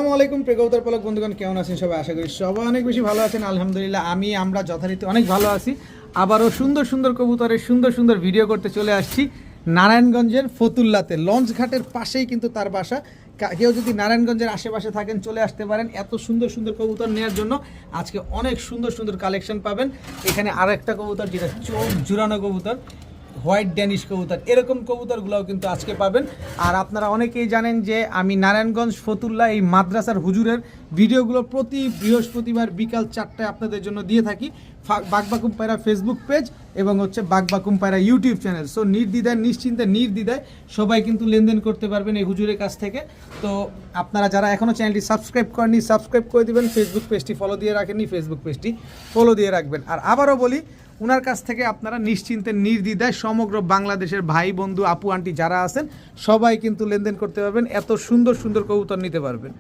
আসসালামু আলাইকুম প্রিয় কবুতর পালক বন্ধুগণ, কেমন আছেন সবাই? আশা করি সবাই অনেক বেশি ভালো আছেন। আলহামদুলিল্লাহ আমরা যথারীতি অনেক ভালো আছি। আবারও সুন্দর সুন্দর কবুতরের সুন্দর সুন্দর ভিডিও করতে চলে আসছি নারায়ণগঞ্জের ফতুল্লাতে। লঞ্চ ঘাটের পাশেই কিন্তু তার বাসা। কেউ যদি নারায়ণগঞ্জের আশেপাশে থাকেন চলে আসতে পারেন এত সুন্দর সুন্দর কবুতর নেওয়ার জন্য। আজকে অনেক সুন্দর সুন্দর কালেকশন পাবেন। এখানে আরও একটা কবুতর যেটা চোখ জুড়ানো কবুতর, হোয়াইট ড্যানিশ কবুতর, এরকম কবুতরগুলোও কিন্তু আজকে পাবেন। আর আপনারা অনেকেই জানেন যে আমি নারায়ণগঞ্জ ফতুল্লা এই মাদ্রাসার হুজুরের ভিডিওগুলো প্রতি বৃহস্পতিবার বিকাল 4টায় আপনাদের জন্য দিয়ে থাকি। বাগবাকুম পায়রা ফেসবুক পেজ এবং বাগবাকুম পায়রা ইউটিউব চ্যানেল। সো নির্দ্বিধায় নিশ্চিন্তে নির্দ্বিধায় সবাই কিন্তু লেনদেন করতে পারবেন এই হুজুরের কাছ থেকে। তো আপনারা যারা এখনও চ্যানেলটি সাবস্ক্রাইব করেননি সাবস্ক্রাইব করে দেবেন, ফেসবুক পেজটি ফলো দিয়ে রাখেননি ফেসবুক পেজটি ফলো দিয়ে রাখবেন। আর আবারও বলি, ওনার কাছ থেকে আপনারা নিশ্চিন্তে নির্দ্বিধায় সমগ্র বাংলাদেশের ভাই বন্ধু আপু আন্টি যারা আছেন সবাই কিন্তু লেনদেন করতে পারবেন, এত সুন্দর সুন্দর কবুতর নিতে পারবেন।